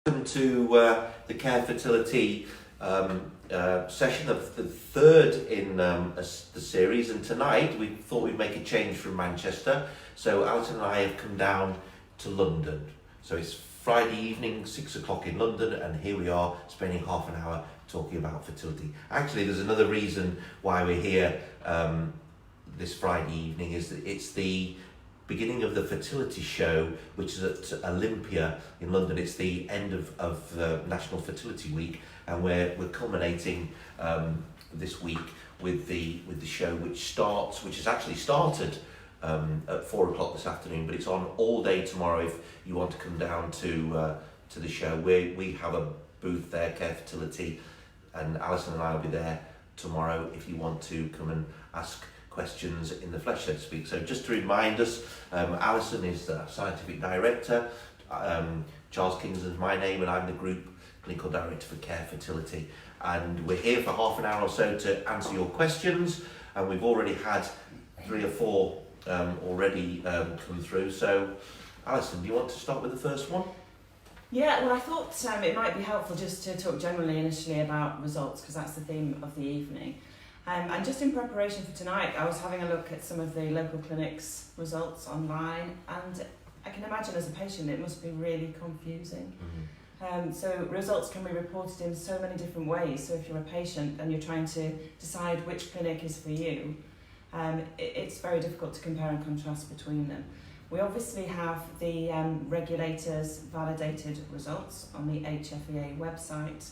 Welcome to the Care Fertility session of the third in the series, and tonight we thought we'd make a change from Manchester, so Alison and I have come down to London. So it's Friday evening, 6 o'clock in London, and here we are spending half an hour talking about fertility. Actually, there's another reason why we're here this Friday evening, is that it's the beginning of the fertility show, which is at Olympia in London. It's the end of National Fertility Week, and we're culminating this week with the show, which has actually started at 4 o'clock this afternoon, but it's on all day tomorrow if you want to come down to the show. We have a booth there, Care Fertility, and Alison and I will be there tomorrow if you want to come and ask questions in the flesh, so to speak. So just to remind us, Alison is the scientific director, Charles Kingsland is my name, and I'm the group clinical director for Care Fertility. And we're here for half an hour or so to answer your questions, and we've already had 3 or 4 already come through. So Alison, do you want to start with the first one? Yeah, well, I thought it might be helpful just to talk generally initially about results, because that's the theme of the evening. And just in preparation for tonight, I was having a look at some of the local clinics' results online, and I can imagine as a patient it must be really confusing. Mm-hmm. So results can be reported in so many different ways. So if you're a patient and you're trying to decide which clinic is for you, it's very difficult to compare and contrast between them. We obviously have the regulators' validated results on the HFEA website,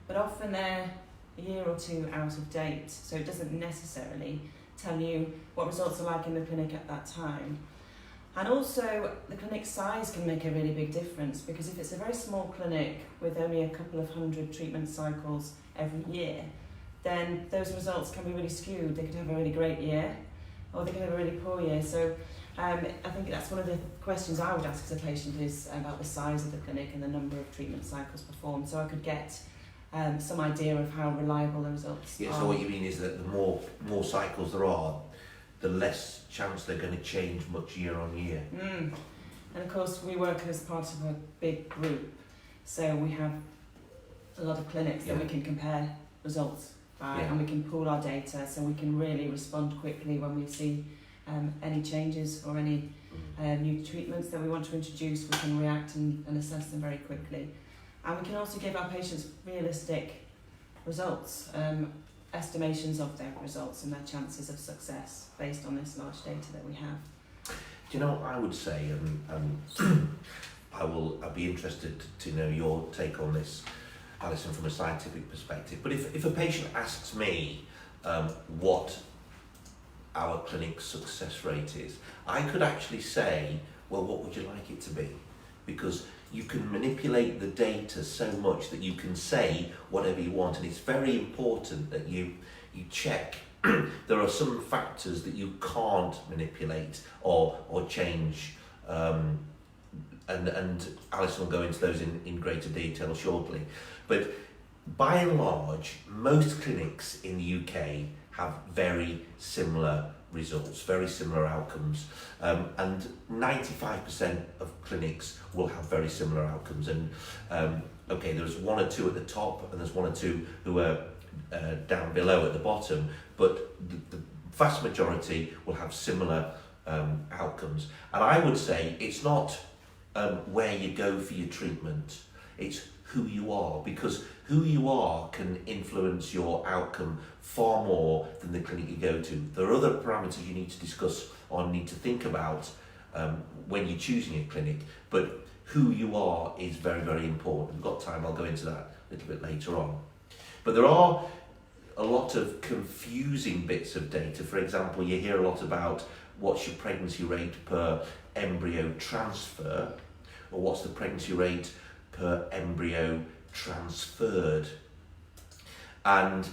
but often they're a year or 2 out of date, so it doesn't necessarily tell you what results are like in the clinic at that time. And also, the clinic size can make a really big difference, because if it's a very small clinic with only a couple of 100 treatment cycles every year, then those results can be really skewed. They could have a really great year, or they could have a really poor year. So I think that's one of the questions I would ask as a patient, is about the size of the clinic and the number of treatment cycles performed, so I could get some idea of how reliable the results are. Yeah, so what you mean is that the more cycles there are, the less chance they're going to change much year on year. And of course, we work as part of a big group, so we have a lot of clinics that we can compare results by, and we can pool our data, so we can really respond quickly when we see any changes or any new treatments that we want to introduce. We can react and assess them very quickly. And we can also give our patients realistic results, estimations of their results and their chances of success based on this large data that we have. Do you know what I would say? I'd be interested to know your take on this, Alison, from a scientific perspective. But if a patient asks me what our clinic's success rate is, I could actually say, well, what would you like it to be? Because you can manipulate the data so much that you can say whatever you want, and it's very important that you check. There are some factors that you can't manipulate or change, and Alison will go into those in greater detail shortly. But by and large, most clinics in the UK have very similar results, very similar outcomes, and 95% of clinics will have very similar outcomes. And okay, there's 1 or 2 at the top, and there's 1 or 2 who are down below at the bottom, but the vast majority will have similar outcomes. And I would say it's not where you go for your treatment, it's who you are, because who you are can influence your outcome far more than the clinic you go to. There are other parameters you need to discuss or need to think about when you're choosing a clinic, but who you are is very, very important. We've got time, I'll go into that a little bit later on. But there are a lot of confusing bits of data. For example, you hear a lot about what's your pregnancy rate per embryo transfer, or what's the pregnancy rate per embryo transferred. And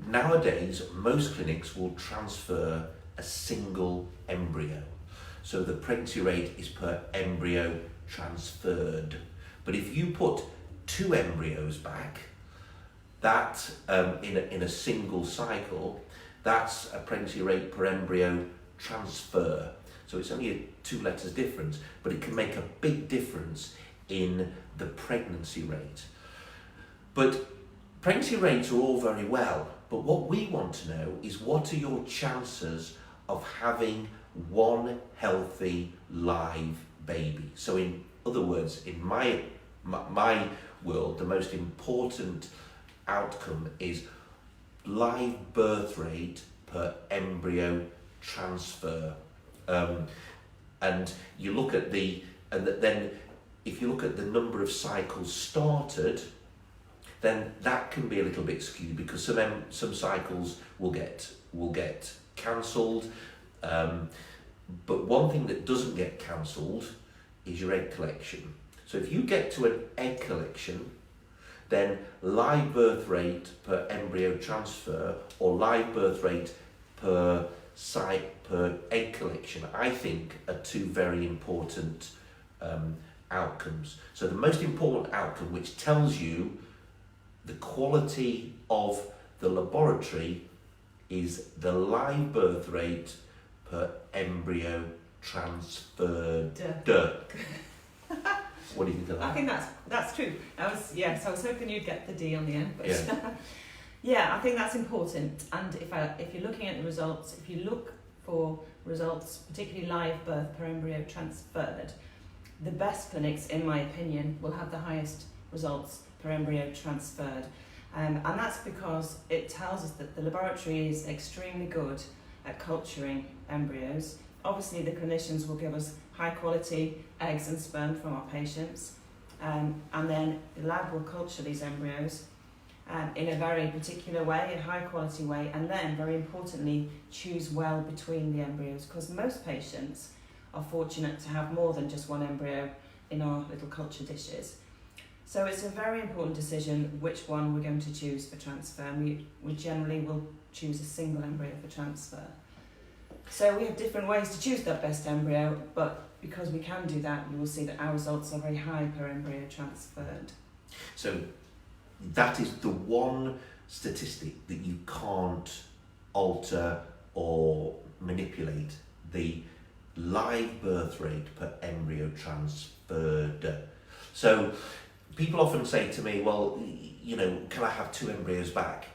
nowadays, most clinics will transfer a single embryo. So the pregnancy rate is per embryo transferred. But if you put 2 embryos back, that in a single cycle, that's a pregnancy rate per embryo transfer. So it's only a 2 letters difference, but it can make a big difference in the pregnancy rate. But pregnancy rates are all very well, but what we want to know is what are your chances of having one healthy live baby? So in other words, in my world, the most important outcome is live birth rate per embryo transfer. And you look at then if you look at the number of cycles started, then that can be a little bit skewed because some cycles will get cancelled. But one thing that doesn't get cancelled is your egg collection. So if you get to an egg collection, then live birth rate per embryo transfer or live birth rate per egg collection, I think, are two very important outcomes. So the most important outcome, which tells you the quality of the laboratory, is the live birth rate per embryo transferred. What do you think of that? I think that's true. I was hoping you'd get the D on the end, but Yeah. yeah, I think that's important. And if you're looking at the results, if you look for results, particularly live birth per embryo transferred, the best clinics, in my opinion, will have the highest results per embryo transferred. And that's because it tells us that the laboratory is extremely good at culturing embryos. Obviously, the clinicians will give us high quality eggs and sperm from our patients, and then the lab will culture these embryos in a very particular way, a high quality way, and then, very importantly, choose well between the embryos, because most patients are fortunate to have more than just one embryo in our little culture dishes. So it's a very important decision which one we're going to choose for transfer. We generally will choose a single embryo for transfer. So we have different ways to choose that best embryo, but because we can do that, you will see that our results are very high per embryo transferred. So that is the one statistic that you can't alter or manipulate, the live birth rate per embryo transferred. So people often say to me, well, can I have 2 embryos back?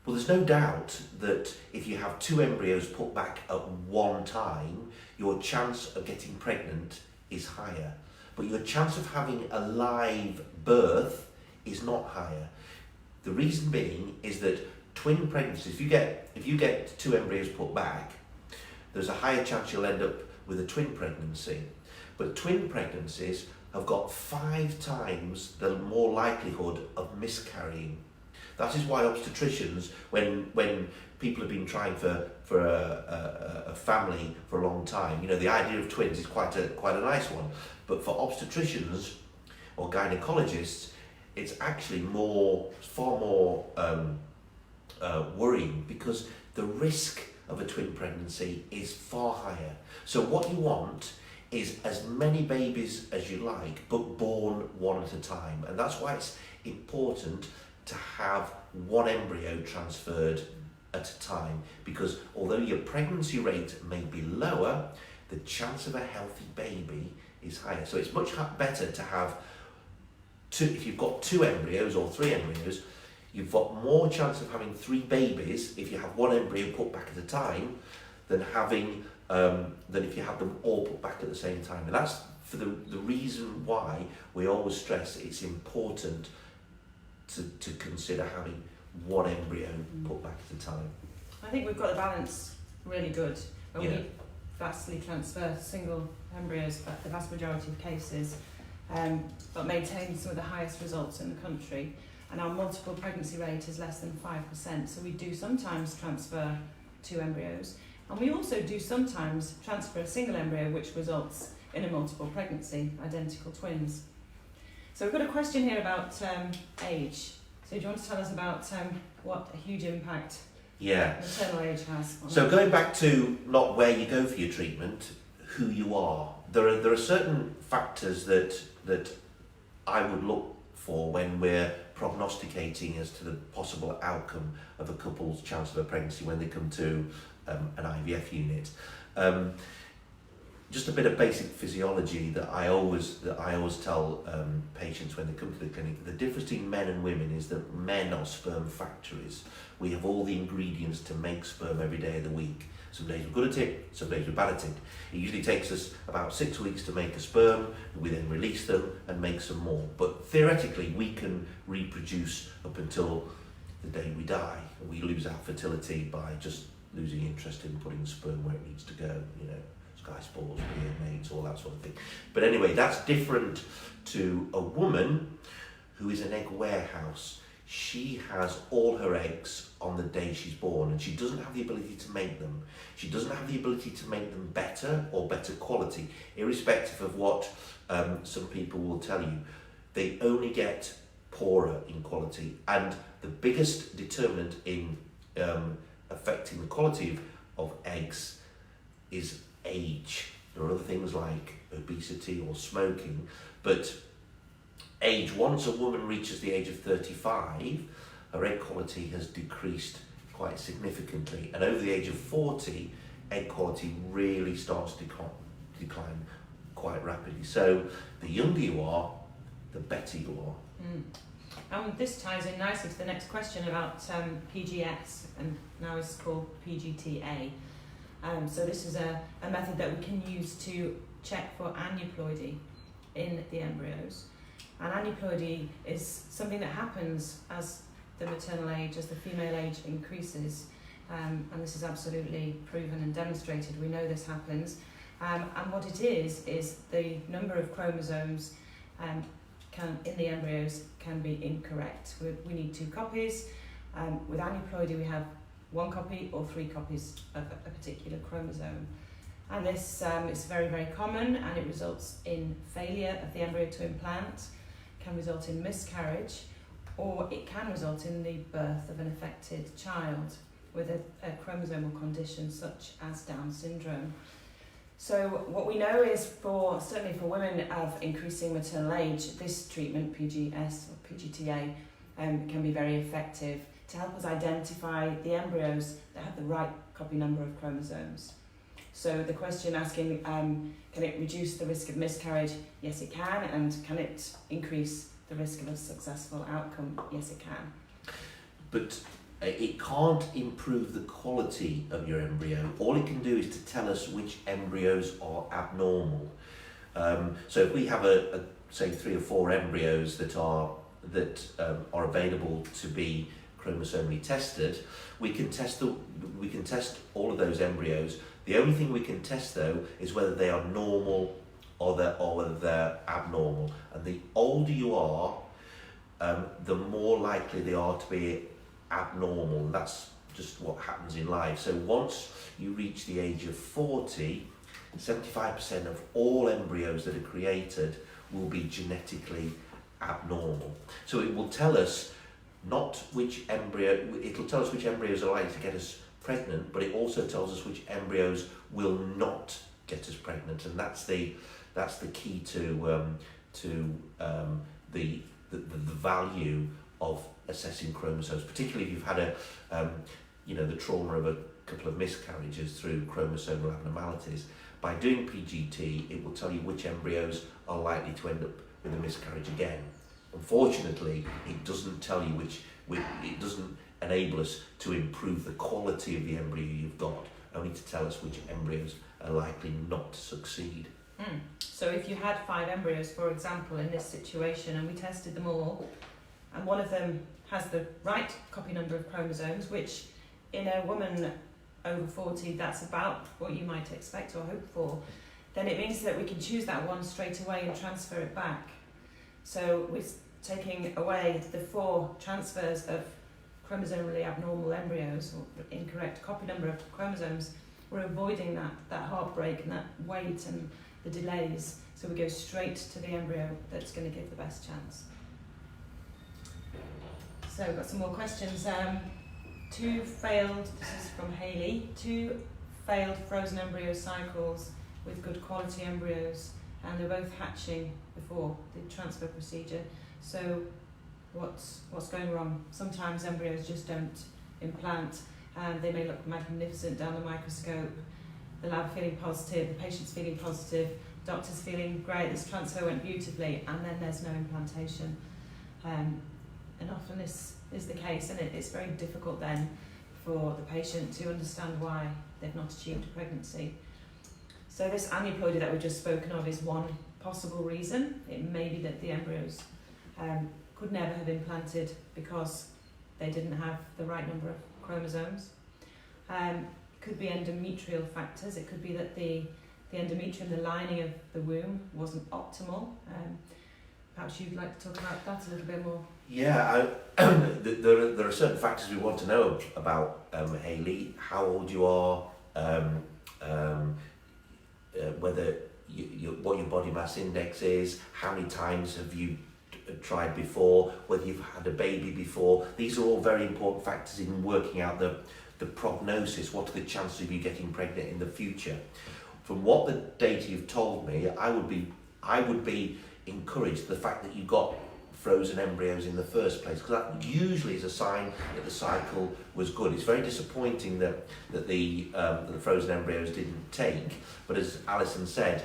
Well, there's no doubt that if you have 2 embryos put back at one time, your chance of getting pregnant is higher. But your chance of having a live birth is not higher. The reason being is that twin pregnancies, if you get 2 embryos put back, there's a higher chance you'll end up with a twin pregnancy. But twin pregnancies have got 5 times the more likelihood of miscarrying. That is why obstetricians, when people have been trying for a family for a long time, the idea of twins is quite a nice one. But for obstetricians or gynecologists, it's actually far more worrying, because the risk of a twin pregnancy is far higher. So what you want is as many babies as you like, but born one at a time. And that's why it's important to have 1 embryo transferred at a time, because although your pregnancy rate may be lower, the chance of a healthy baby is higher. So it's much better to have 2, if you've got 2 embryos or 3 embryos, you've got more chance of having 3 babies if you have 1 embryo put back at a time than if you have them all put back at the same time. And that's for the reason why we always stress it's important to consider having 1 embryo put back at a time. I think we've got the balance really good. When we vastly transfer single embryos, the vast majority of cases, but maintain some of the highest results in the country. And our multiple pregnancy rate is less than 5%. So we do sometimes transfer 2 embryos. And we also do sometimes transfer a single embryo, which results in a multiple pregnancy, identical twins. So we've got a question here about age. So do you want to tell us about what a huge impact maternal age has? So going back to not where you go for your treatment, who you are. There are certain factors that I would look for when we're prognosticating as to the possible outcome of a couple's chance of a pregnancy when they come to an IVF unit. just a bit of basic physiology that I always tell patients when they come to the clinic. The difference between men and women is that men are sperm factories. We have all the ingredients to make sperm every day of the week. Some days we're good at it, some days we're bad at it. It usually takes us about 6 weeks to make a sperm. We then release them and make some more. But theoretically, we can reproduce up until the day we die. We lose our fertility by just losing interest in putting sperm where it needs to go, you know. Sky spores, beer mates, all that sort of thing. But anyway, that's different to a woman who is an egg warehouse. She has all her eggs on the day she's born, and she doesn't have the ability to make them. She doesn't have the ability to make them better or better quality, irrespective of what some people will tell you. They only get poorer in quality, and the biggest determinant in affecting the quality of eggs is age. There are other things like obesity or smoking, but age, once a woman reaches the age of 35, her egg quality has decreased quite significantly, and over the age of 40, egg quality really starts to decline quite rapidly. So the younger you are, the better you are. This ties in nicely to the next question about PGS, and now it's called PGTA. So this is a method that we can use to check for aneuploidy in the embryos. And aneuploidy is something that happens as the maternal age, as the female age increases. And this is absolutely proven and demonstrated. We know this happens. And what it is the number of chromosomes in the embryos can be incorrect. We need 2 copies. With aneuploidy, we have 1 copy or 3 copies of a particular chromosome. And this is very, very common, and it results in failure of the embryo to implant, can result in miscarriage, or it can result in the birth of an affected child with a chromosomal condition such as Down syndrome. So what we know is, certainly for women of increasing maternal age, this treatment, PGS or PGTA, can be very effective to help us identify the embryos that have the right copy number of chromosomes. So the question asking, can it reduce the risk of miscarriage? Yes, it can. And can it increase the risk of a successful outcome? Yes, it can. But it can't improve the quality of your embryo. All it can do is to tell us which embryos are abnormal. So if we have say 3 or 4 embryos that are available to be chromosomally tested, we can test all of those embryos. The only thing we can test though is whether they are normal or whether they're abnormal. And the older you are, the more likely they are to be abnormal. That's just what happens in life. So once you reach the age of 40, 75% of all embryos that are created will be genetically abnormal. So it will tell us not which embryo, it'll tell us which embryos are likely to get us pregnant, but it also tells us which embryos will not get us pregnant, and that's the key to the value of assessing chromosomes, particularly if you've had the trauma of a couple of miscarriages through chromosomal abnormalities. By doing PGT, it will tell you which embryos are likely to end up with a miscarriage again. Unfortunately, it doesn't tell you it doesn't enable us to improve the quality of the embryo you've got, only to tell us which embryos are likely not to succeed. So if you had 5 embryos, for example, in this situation, and we tested them all, and one of them has the right copy number of chromosomes, which in a woman over 40, that's about what you might expect or hope for, then it means that we can choose that one straight away and transfer it back. So we're taking away the 4 transfers of chromosomally abnormal embryos, or incorrect copy number of chromosomes. We're avoiding that heartbreak and that wait and the delays. So we go straight to the embryo that's going to give the best chance. So we've got some more questions. 2 failed, this is from Hayley, 2 failed frozen embryo cycles with good quality embryos, and they're both hatching before the transfer procedure. So what's going wrong? Sometimes embryos just don't implant, and they may look magnificent down the microscope, the lab feeling positive, the patient's feeling positive, doctor's feeling great, this transfer went beautifully, and then there's no implantation. And often this is the case, and it's very difficult then for the patient to understand why they've not achieved pregnancy. So this aneuploidy that we've just spoken of is one possible reason. It may be that the embryos could never have implanted because they didn't have the right number of chromosomes. Could be endometrial factors. It could be that the endometrium, the lining of the womb, wasn't optimal. Perhaps you'd like to talk about that a little bit more. Yeah, there are certain factors we want to know about, Hayley. How old you are, whether what your body mass index is, how many times have you tried before, whether you've had a baby before. These are all very important factors in working out the prognosis. What are the chances of you getting pregnant in the future? From what the data you've told me, I would be encouraged the fact that you got frozen embryos in the first place, because that usually is a sign that the cycle was good. It's very disappointing that the frozen embryos didn't take, but as Alison said,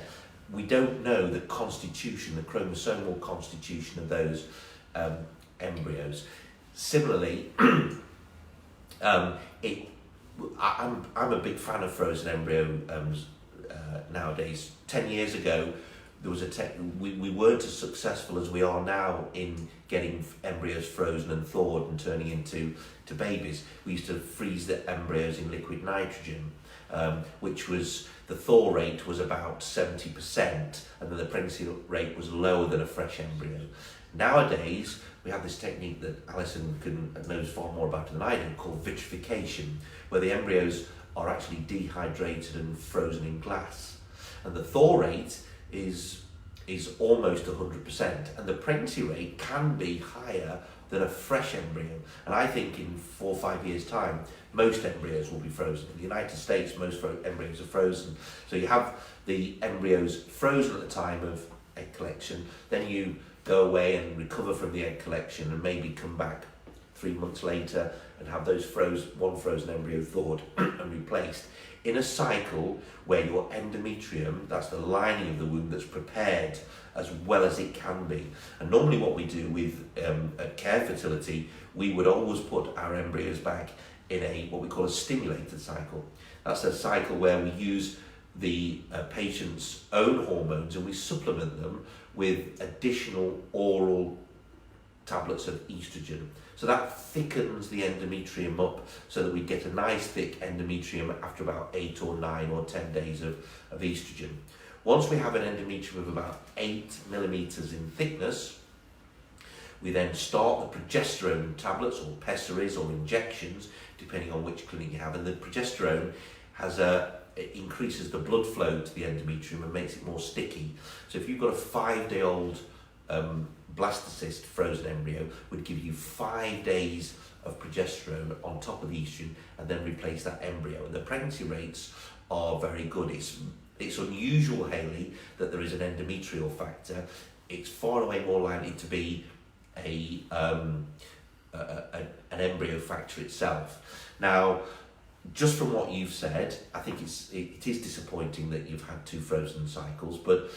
we don't know the constitution, the chromosomal constitution of those embryos. Similarly, I'm a big fan of frozen embryo nowadays. 10 years ago, there was we weren't as successful as we are now in getting embryos frozen and thawed and turning into babies. We used to freeze the embryos in liquid nitrogen, which was, the thaw rate was about 70%, and then the pregnancy rate was lower than a fresh embryo. Nowadays, we have this technique that Alison knows far more about than I do, called vitrification, where the embryos are actually dehydrated and frozen in glass. And the thaw rate is almost 100%, and the pregnancy rate can be higher than a fresh embryo. And I think in 4 or 5 years' time, most embryos will be frozen. In the United States, most embryos are frozen. So you have the embryos frozen at the time of egg collection, then you go away and recover from the egg collection and maybe come back 3 months later and have those one frozen embryo thawed and replaced in a cycle where your endometrium, that's the lining of the womb, that's prepared as well as it can be. And normally what we do with at Care Fertility, we would always put our embryos back in what we call a stimulated cycle. That's a cycle where we use the patient's own hormones and we supplement them with additional oral tablets of estrogen. So that thickens the endometrium up so that we get a nice thick endometrium after about 8 or 9 or 10 days of estrogen. Once we have an endometrium of about 8 millimeters in thickness, we then start the progesterone tablets or pessaries or injections, depending on which clinic you have. And the progesterone it increases the blood flow to the endometrium and makes it more sticky. So if you've got a 5-day-old blastocyst frozen embryo, would give you 5 days of progesterone on top of the estrogen and then replace that embryo. And the pregnancy rates are very good. It's unusual, Hayley, that there is an endometrial factor. It's far away more likely to be an embryo factor itself. Now, just from what you've said, I think it is disappointing that you've had 2 frozen cycles, but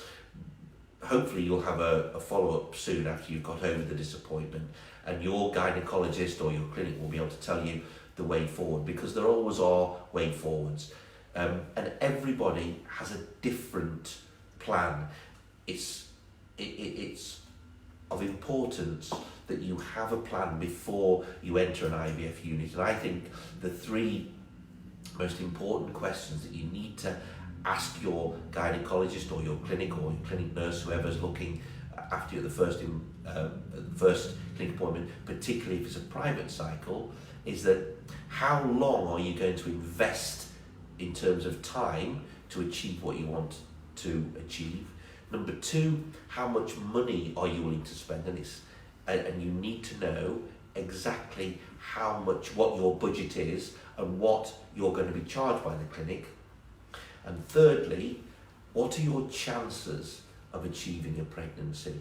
hopefully you'll have a follow-up soon after you've got over the disappointment, and your gynaecologist or your clinic will be able to tell you the way forward, because there always are way forwards. And everybody has a different plan. It's of importance that you have a plan before you enter an IVF unit. And I think the 3 most important questions that you need to ask your gynaecologist or your clinic nurse, whoever's looking after you at the first clinic appointment, particularly if it's a private cycle, is that how long are you going to invest in terms of time to achieve what you want to achieve? Number 2, how much money are you willing to spend? And you need to know exactly what your budget is and what you're going to be charged by the clinic. And thirdly, what are your chances of achieving a pregnancy?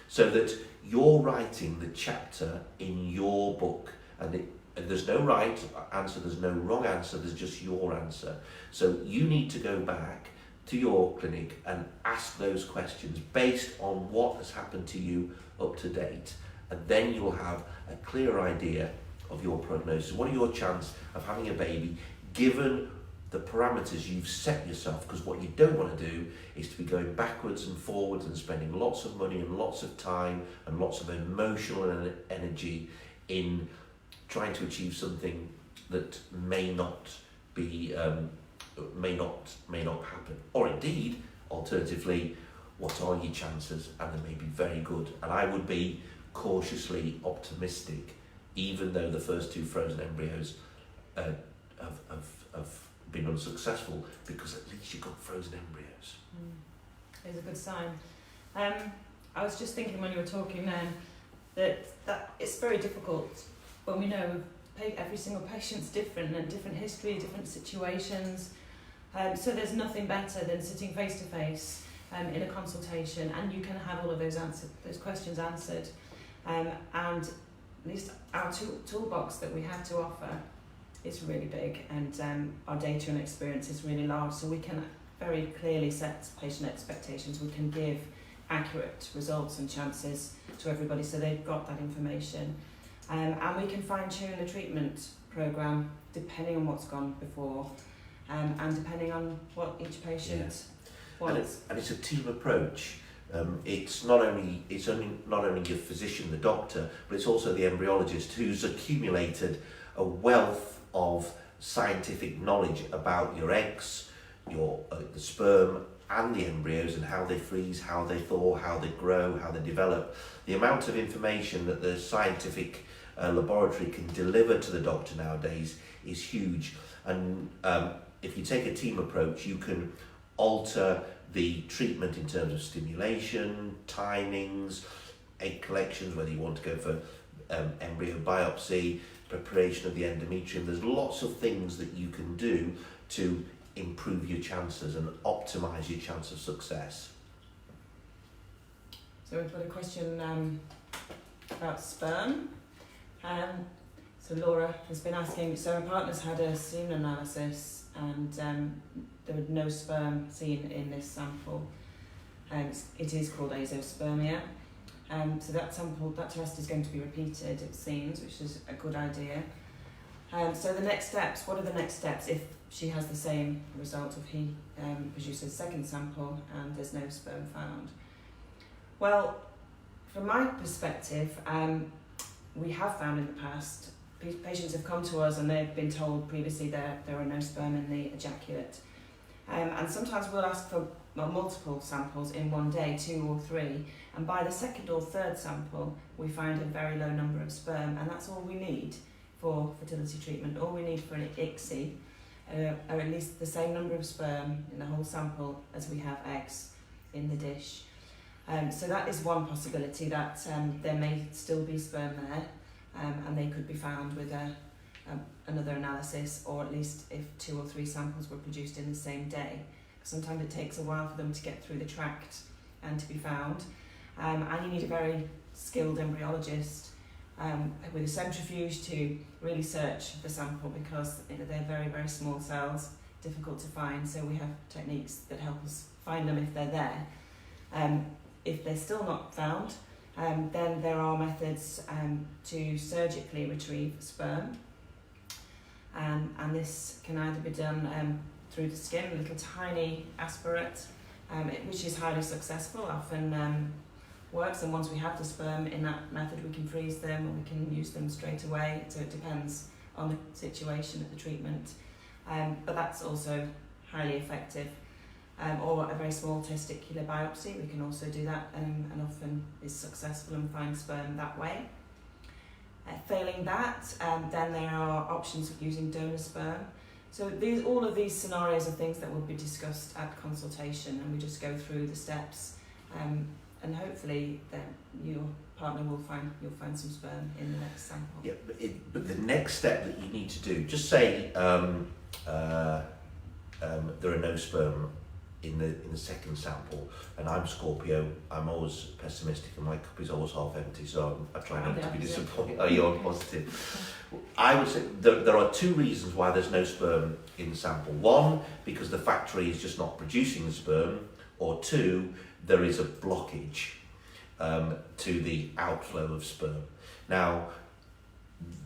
So that you're writing the chapter in your book, and there's no right answer, there's no wrong answer, there's just your answer. So you need to go back to your clinic and ask those questions based on what has happened to you up to date, and then you'll have a clear idea of your prognosis. What are your chances of having a baby given the parameters you've set yourself? Because what you don't want to do is to be going backwards and forwards and spending lots of money and lots of time and lots of emotional energy in trying to achieve something that may not be may not happen. Or indeed, alternatively, what are your chances? And they may be very good. And I would be cautiously optimistic, even though the first 2 frozen embryos have been unsuccessful, because at least you got frozen embryos. It's a good sign. I was just thinking when you were talking then that it's very difficult when we know every single patient's different and different history, different situations. So there's nothing better than sitting face to face in a consultation, and you can have all of those questions answered. And at least our toolbox that we have to offer is really big, and our data and experience is really large, so we can very clearly set patient expectations. We can give accurate results and chances to everybody, so they've got that information. And we can fine-tune the treatment programme depending on what's gone before, and depending on what each patient wants. And it's a team approach. It's not only your physician, the doctor, but it's also the embryologist who's accumulated a wealth of scientific knowledge about your eggs, the sperm and the embryos, and how they freeze, how they thaw, how they grow, how they develop. The amount of information that the scientific laboratory can deliver to the doctor nowadays is huge. And if you take a team approach, you can alter the treatment in terms of stimulation, timings, egg collections, whether you want to go for embryo biopsy, preparation of the endometrium. There's lots of things that you can do to improve your chances and optimise your chance of success. So we've got a question about sperm. So Laura has been asking, so her partner's had a semen analysis, and there were no sperm seen in this sample. It is called azoospermia. So that test is going to be repeated, it seems, which is a good idea. So the next steps, what are the next steps if she has the same result, if he produces a second sample and there's no sperm found? Well, from my perspective, we have found in the past, patients have come to us and they've been told previously there are no sperm in the ejaculate. And sometimes we'll ask for multiple samples in one day, 2 or 3, and by the 2nd or 3rd sample we find a very low number of sperm, and that's all we need for fertility treatment. All we need for an ICSI are at least the same number of sperm in the whole sample as we have eggs in the dish. So that is one possibility, that there may still be sperm there, and they could be found with another analysis, or at least if 2 or 3 samples were produced in the same day. Sometimes it takes a while for them to get through the tract and to be found. And you need a very skilled embryologist with a centrifuge to really search the sample, because they're very, very small cells, difficult to find. So we have techniques that help us find them if they're there. If they're still not found, then there are methods to surgically retrieve sperm. And this can either be done through the skin, a little tiny aspirate, which is highly successful, often works, and once we have the sperm in that method we can freeze them or we can use them straight away, so it depends on the situation of the treatment, but that's also highly effective. Or a very small testicular biopsy, we can also do that, and often is successful and find sperm that way. Failing that, then there are options of using donor sperm. So all of these scenarios are things that will be discussed at consultation, and we just go through the steps, and hopefully then your partner you'll find some sperm in the next sample. Yeah, but the next step that you need to do, just say there are no sperm in the second sample, and I'm Scorpio. I'm always pessimistic, and my cup is always half empty. So I try not to be disappointed. Oh, you're positive. I would say there are two reasons why there's no sperm in the sample. One, because the factory is just not producing the sperm, or two, there is a blockage to the outflow of sperm. Now,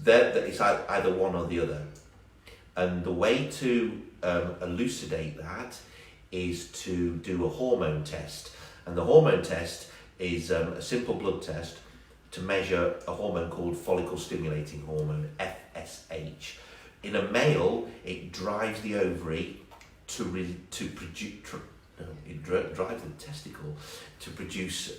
it's either one or the other, and the way to elucidate that is to do a hormone test. And the hormone test is a simple blood test to measure a hormone called follicle stimulating hormone, FSH. In a male, it drives the ovary to produce, it drives the testicle to produce,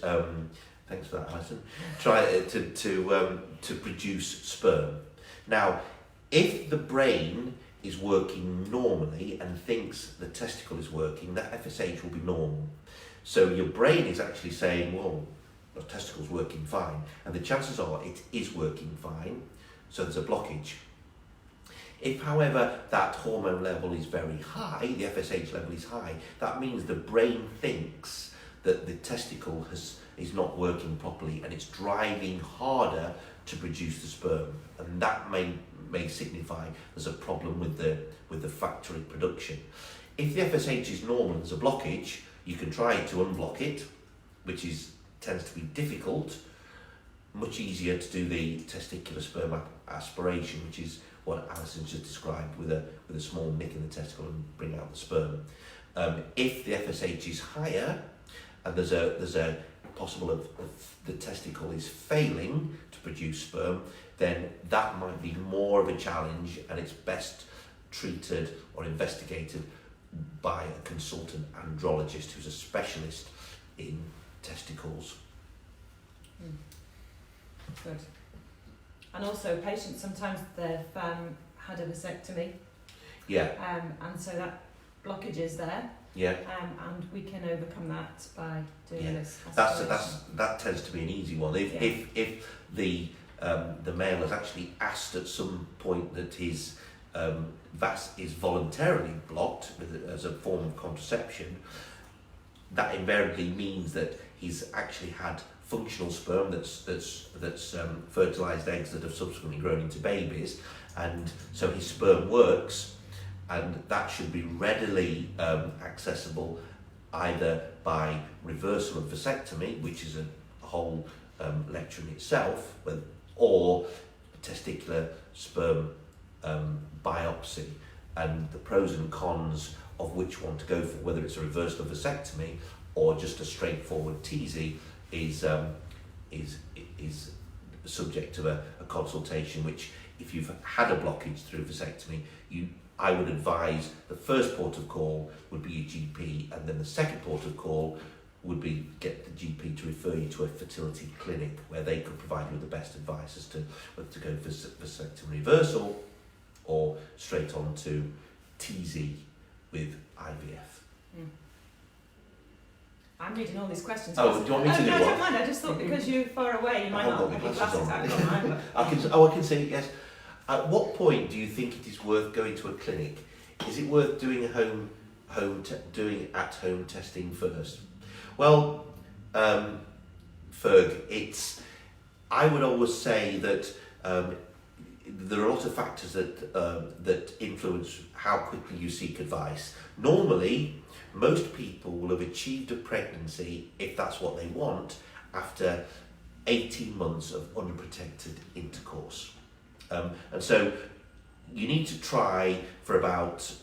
thanks for that, Alison, to produce sperm. Now, if the brain is working normally and thinks the testicle is working, that FSH will be normal. So your brain is actually saying, well, the testicle's working fine, and the chances are it is working fine, so there's a blockage. If, however, that hormone level is very high, the FSH level is high, that means the brain thinks that the testicle is not working properly and it's driving harder to produce the sperm, and that may signify there's a problem with the factory production. If the FSH is normal and there's a blockage, you can try to unblock it, which tends to be difficult. Much easier to do the testicular sperm aspiration, which is what Alison just described, with a small nick in the testicle and bring out the sperm. If the FSH is higher and there's a possible of the testicle is failing to produce sperm, then that might be more of a challenge, and it's best treated or investigated by a consultant andrologist who's a specialist in testicles. Good. And also, patients sometimes they've had a vasectomy. Yeah. And so that blockage is there. Yeah. And we can overcome that by doing this. That tends to be an easy one. If the male has actually asked at some point that his vas is voluntarily blocked as a form of contraception, that invariably means that he's actually had functional sperm that's fertilized eggs that have subsequently grown into babies, and so his sperm works, and that should be readily accessible either by reversal of vasectomy, which is a whole lecture in itself, or testicular sperm biopsy, and the pros and cons of which one to go for, whether it's a reversal of vasectomy or just a straightforward TZ, is subject to a consultation, which, if you've had a blockage through vasectomy, I would advise the first port of call would be your GP, and then the second port of call would be get the GP to refer you to a fertility clinic where they could provide you with the best advice as to whether to go for vasectomy reversal or straight on to TZ with IVF. I'm reading all these questions. Oh, do you want me to do no, what? I don't mind. I just thought because you're far away, you might not have your glasses out. I can say yes. At what point do you think it is worth going to a clinic? Is it worth doing doing at-home testing first? Well, Ferg, I would always say that there are a lot of factors that influence how quickly you seek advice. Normally, most people will have achieved a pregnancy, if that's what they want, after 18 months of unprotected intercourse. And so you need to try for about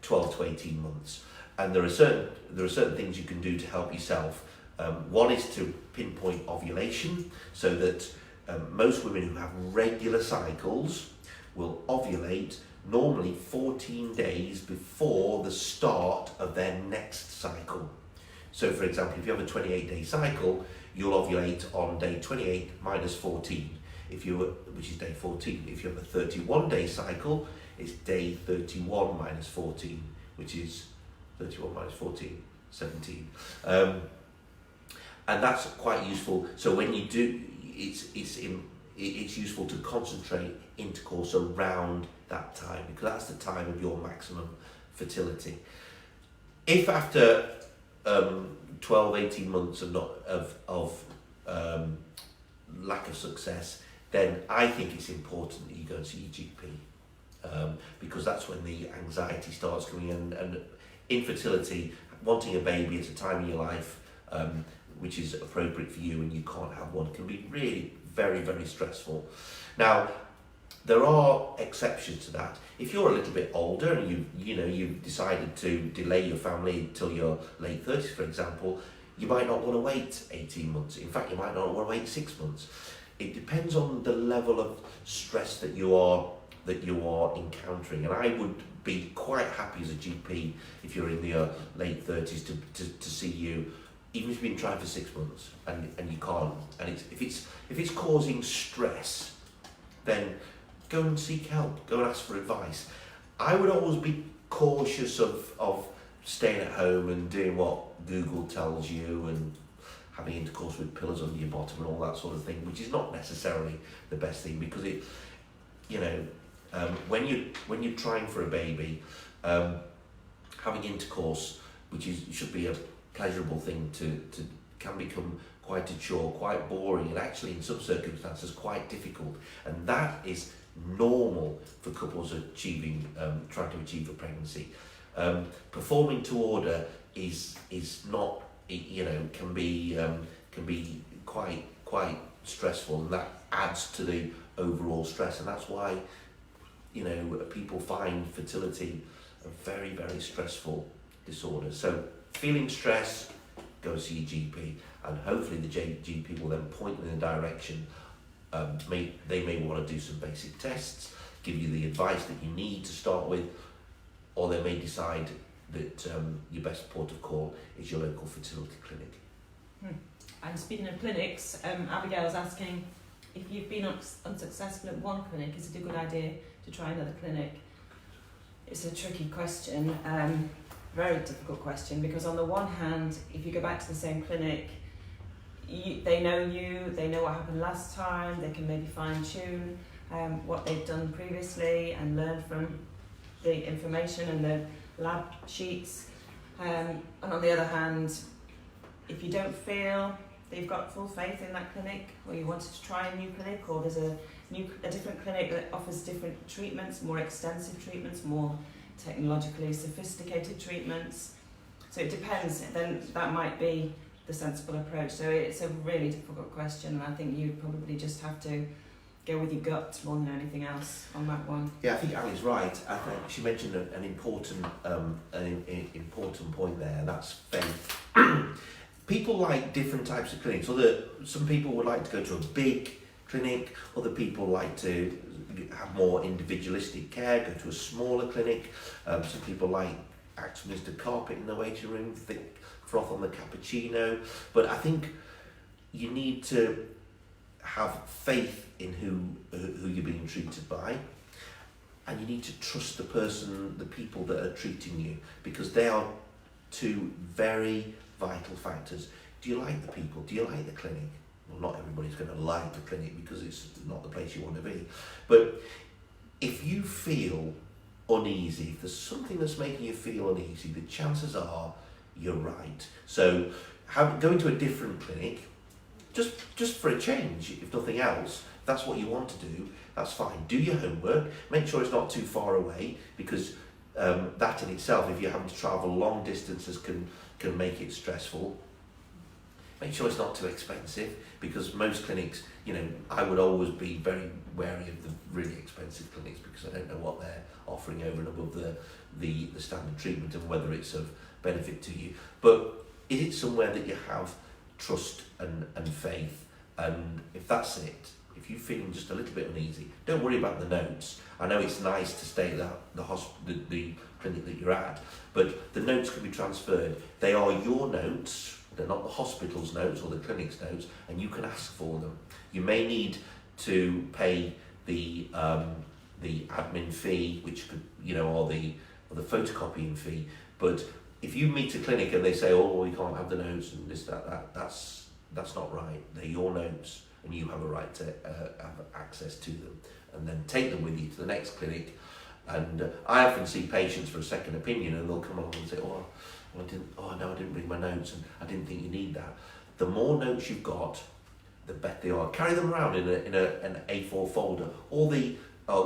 12 to 18 months. And there are certain things you can do to help yourself. One is to pinpoint ovulation, so that most women who have regular cycles will ovulate normally 14 days before the start of their next cycle. So, for example, if you have a 28-day cycle, you'll ovulate on day 28 minus 14, which is day 14. If you have a 31-day cycle, it's day 31 minus 14, which is 31 minus 14, 17. And that's quite useful. So when you do, it's useful to concentrate intercourse around that time, because that's the time of your maximum fertility. if after 12, 18 months of lack of success, then I think it's important that you go and see your GP, because that's when the anxiety starts coming in, and infertility, wanting a baby at a time in your life which is appropriate for you and you can't have one, can be really very, very stressful. Now, there are exceptions to that. If you're a little bit older and you've decided to delay your family until your late 30s, for example, you might not want to wait 18 months. In fact, you might not want to wait 6 months. It depends on the level of stress that you are encountering. And I would be quite happy as a GP if you're in your late 30s to see you, even if you've been trying for 6 months and you can't. And if it's causing stress, then go and seek help. Go and ask for advice. I would always be cautious of staying at home and doing what Google tells you and having intercourse with pillows under your bottom and all that sort of thing, which is not necessarily the best thing, because when you're trying for a baby, having intercourse, which should be a pleasurable thing, can become quite a chore, quite boring, and actually in some circumstances quite difficult. And that is normal for couples trying to achieve a pregnancy. Performing to order is not, can be quite stressful, and that adds to the overall stress. And that's why people find fertility a very, very stressful disorder. So feeling stress, go see your GP, and hopefully the GP will then point in a direction. They may want to do some basic tests, give you the advice that you need to start with, or they may decide that your best port of call is your local fertility clinic. And speaking of clinics, Abigail's asking if you've been unsuccessful at one clinic, is it a good idea to try another clinic? It's a tricky question, very difficult question, because on the one hand, if you go back to the same clinic, they know what happened last time, they can maybe fine-tune what they've done previously and learn from the information and the lab sheets. And on the other hand, if you don't feel that you've got full faith in that clinic, or you wanted to try a new clinic, or there's a different clinic that offers different treatments, more extensive treatments, more technologically sophisticated treatments, so it depends, then that might be the sensible approach. So it's a really difficult question, and I think you probably just have to go with your gut more than anything else on that one. Yeah, I think Ali's right. I think she mentioned an important point there, and that's faith. People like different types of clinics. Some people would like to go to a big clinic, other people like to have more individualistic care, go to a smaller clinic. Some people like Axminster carpet in the waiting room, thick froth on the cappuccino. But I think you need to have faith in who you're being treated by, and you need to trust the people that are treating you, because they are two very vital factors. Do you like the people? Do you like the clinic? Well, not everybody's going to like the clinic because it's not the place you want to be. But if you feel uneasy, if there's something that's making you feel uneasy, the chances are you're right. So going to a different clinic, just for a change, if nothing else, if that's what you want to do, that's fine. Do your homework, make sure it's not too far away, because that in itself, if you're having to travel long distances, can make it stressful. Make sure it's not too expensive, because most clinics, I would always be very wary of the really expensive clinics, because I don't know what they're offering over and above the standard treatment and whether it's of benefit to you. But is it somewhere that you have trust and faith? And if that's it, if you're feeling just a little bit uneasy, don't worry about the notes. I know it's nice to stay at the clinic that you're at, but the notes can be transferred. They are your notes. They're not the hospital's notes or the clinic's notes, and you can ask for them. You may need to pay the admin fee, which could, or the photocopying fee. But if you meet a clinic and they say, "Oh, we can't have the notes," and this, that's not right. They're your notes, and you have a right to have access to them, and then take them with you to the next clinic. And I often see patients for a second opinion, and they'll come along and say, "Oh, I didn't bring my notes, and I didn't think you need that. The more notes you've got, the better they are. Carry them around in an A4 folder, or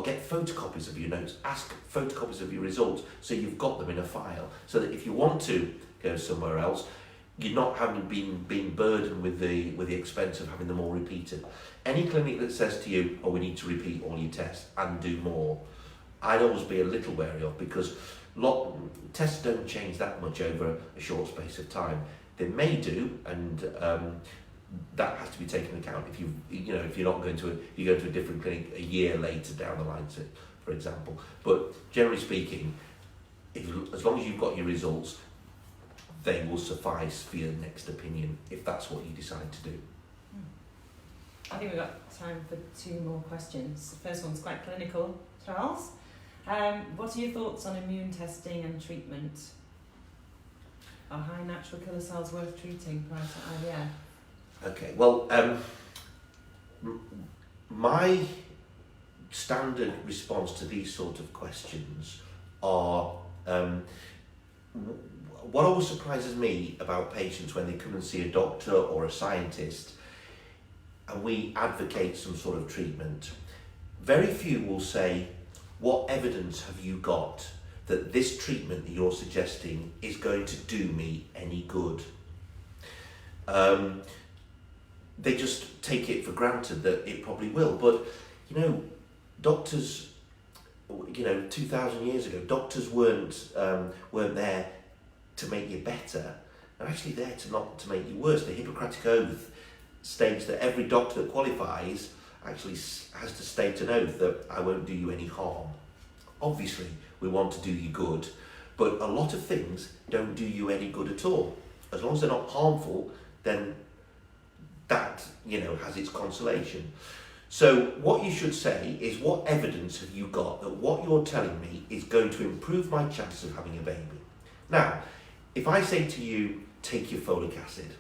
get photocopies of your notes. Ask photocopies of your results, so you've got them in a file, so that if you want to go somewhere else, you're not having being burdened with the expense of having them all repeated. Any clinic that says to you, "Oh, we need to repeat all your tests and do more," I'd always be a little wary of, because tests don't change that much over a short space of time. They may do, and that has to be taken into account. If you're not going to you go to a different clinic a year later down the line, for example. But generally speaking, as long as you've got your results, they will suffice for your next opinion, if that's what you decide to do. I think we've got time for 2 more questions. The first one's quite clinical. Charles, what are your thoughts on immune testing and treatment? Are high natural killer cells worth treating prior to IVF? Okay, well, my standard response to these sort of questions are, what always surprises me about patients when they come and see a doctor or a scientist and we advocate some sort of treatment, very few will say, "What evidence have you got that this treatment that you're suggesting is going to do me any good?" They just take it for granted that it probably will. But, doctors, 2,000 years ago, doctors weren't there to make you better. They're actually there not to make you worse. The Hippocratic Oath states that every doctor that qualifies actually has to state an oath that I won't do you any harm. Obviously, we want to do you good, but a lot of things don't do you any good at all. As long as they're not harmful, then that, has its consolation. So what you should say is, what evidence have you got that what you're telling me is going to improve my chances of having a baby? Now, if I say to you, take your folic acid,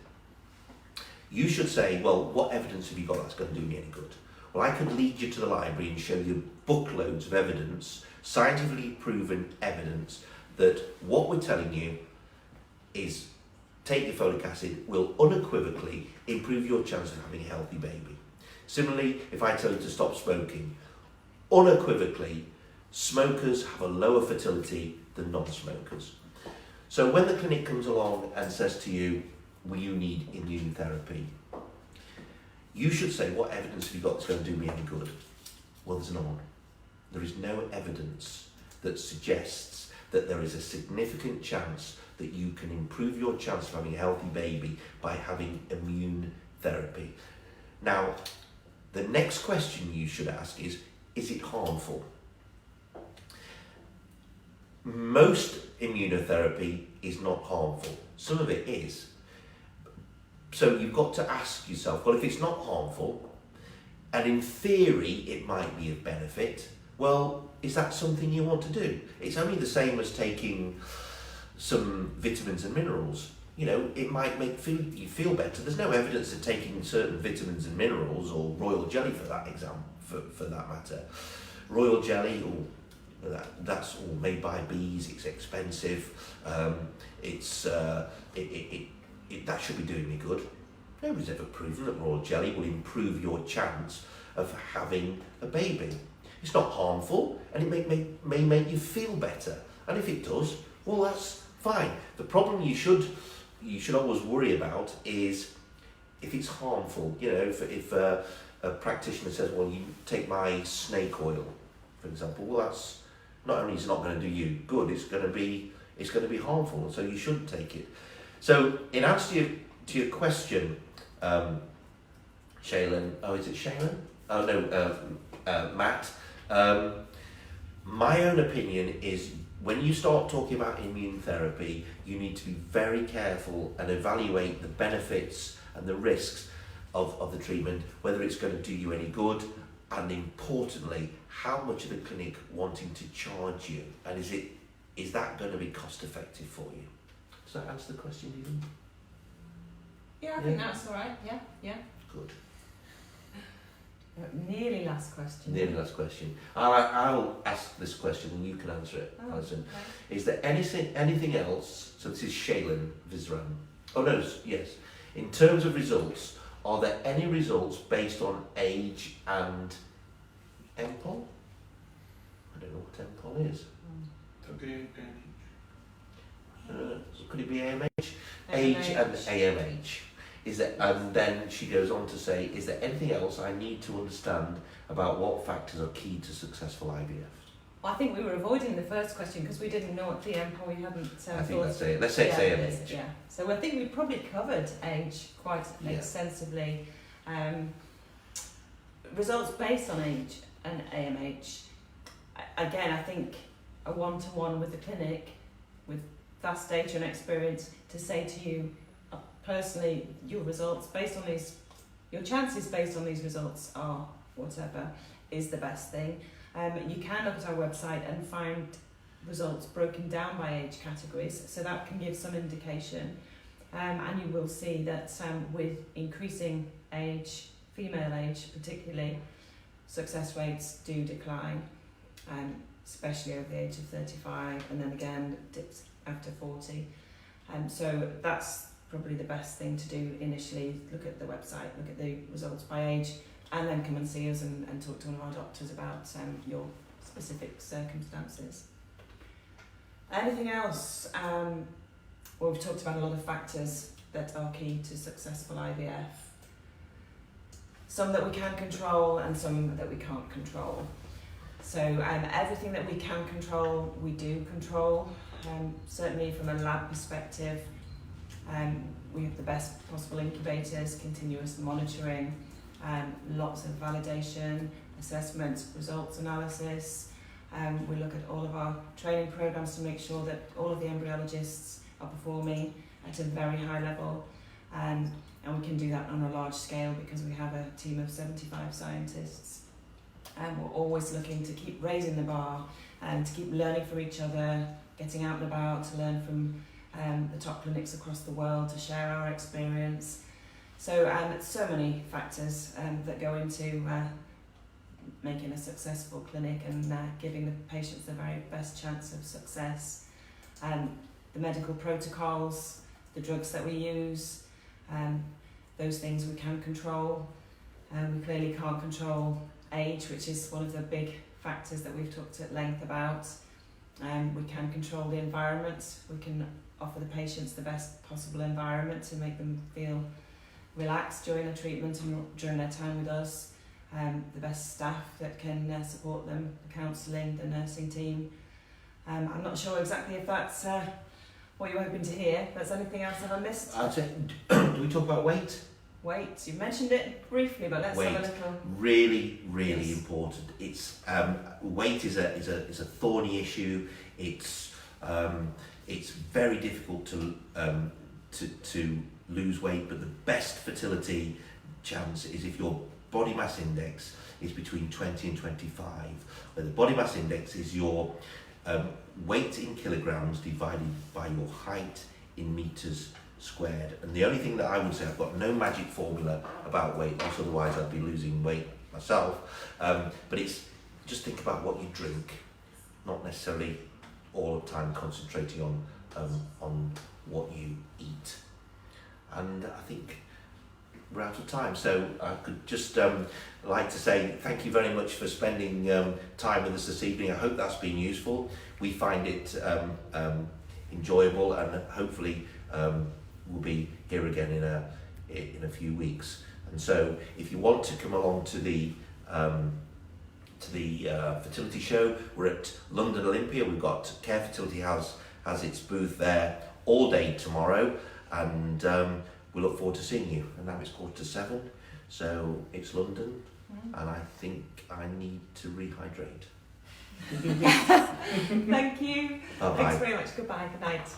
you should say, well, what evidence have you got that's going to do me any good? Well, I could lead you to the library and show you bookloads of evidence, scientifically proven evidence, that what we're telling you is take your folic acid will unequivocally improve your chance of having a healthy baby. Similarly, if I tell you to stop smoking, unequivocally, smokers have a lower fertility than non-smokers. So when the clinic comes along and says to you, "Will you need immune therapy?" you should say, what evidence have you got that's going to do me any good? Well, there's none. There is no evidence that suggests that there is a significant chance that you can improve your chance of having a healthy baby by having immune therapy. Now, the next question you should ask is it harmful? Most immunotherapy is not harmful. Some of it is. So you've got to ask yourself, well, if it's not harmful, and in theory it might be of benefit, well, is that something you want to do? It's only the same as taking some vitamins and minerals. It might make you feel better. There's no evidence that taking certain vitamins and minerals, or royal jelly for that matter, royal jelly, that's all made by bees. It's expensive. That should be doing me good. Nobody's ever proven that raw jelly will improve your chance of having a baby. It's not harmful, and it may make you feel better. And if it does, well, that's fine. The problem you should always worry about is if it's harmful. If a practitioner says, "Well, you take my snake oil," for example, well, that's not only is it not going to do you good, it's going to be harmful, and so you shouldn't take it. So, in answer to your question, Shaylin, is it Shaylin? Oh no, Matt. My own opinion is, when you start talking about immune therapy, you need to be very careful and evaluate the benefits and the risks of the treatment, whether it's going to do you any good, and importantly, how much of the clinic wanting to charge you, and is that going to be cost effective for you? Does that answer the question, do you think? Yeah, I think that's all right. Yeah. Good. Nearly last question. Nearly last question. I'll ask this question and you can answer it, Alison. Okay. Is there anything else? So this is Shaylin Vizram. Oh no, yes. In terms of results, are there any results based on age and MPOL? I don't know what MPOL is. Could it be AMH? Age and AMH. Is there, and then she goes on to say, is there anything else I need to understand about what factors are key to successful IVF? Well, I think we were avoiding the first question because we didn't know what the MPOL, we hadn't I think let's say it's AMH. Yeah, so I think we probably covered age quite extensively. Results based on age and AMH. Again, I think a one-to-one with the clinic, with vast data and experience, to say to you, personally, your results based on these, your chances based on these results are whatever is the best thing. You can look at our website and find results broken down by age categories, so that can give some indication. And you will see that with increasing age, female age particularly, success rates do decline, especially over the age of 35, and then again dips after 40. So that's probably the best thing to do initially. Look at the website, look at the results by age, and then come and see us and talk to one of our doctors about your specific circumstances. Anything else? Well, we've talked about a lot of factors that are key to successful IVF. Some that we can control and some that we can't control. So everything that we can control, we do control. Certainly from a lab perspective, we have the best possible incubators, continuous monitoring, lots of validation, assessments, results analysis. We look at all of our training programs to make sure that all of the embryologists are performing at a very high level, and we can do that on a large scale because we have a team of 75 scientists. And we're always looking to keep raising the bar and to keep learning from each other, getting out and about to learn from the top clinics across the world, to share our experience. So so many factors that go into making a successful clinic and giving the patients the very best chance of success. The medical protocols, the drugs that we use, those things we can control. We clearly can't control age, which is one of the big factors that we've talked at length about. We can control the environment. We can offer the patients the best possible environment to make them feel relaxed during the treatment and during their time with us. The best staff that can support them, the counselling, the nursing team. I'm not sure exactly if that's what you're hoping to hear. If there's anything else that I missed? I'd say, do we talk about weight? Weight, you mentioned it briefly, but let's have a little. Really important. It's weight is a thorny issue. It's very difficult to lose weight, but the best fertility chance is if your body mass index is between 20 and 25. Where the body mass index is your weight in kilograms divided by your height in meters squared. And the only thing that I would say, I've got no magic formula about weight loss, otherwise I'd be losing weight myself, but it's just think about what you drink, not necessarily all the time concentrating on what you eat. And I think we're out of time, so I could just like to say thank you very much for spending time with us this evening. I hope that's been useful. We find it enjoyable, and hopefully we'll be here again in a few weeks. And so if you want to come along to the fertility show, we're at London Olympia. We've got Care Fertility has its booth there all day tomorrow, and we look forward to seeing you. And now it's 7:15, so it's London, and I think I need to rehydrate. Thank you. Bye-bye. Thanks very much. Goodbye. Good night.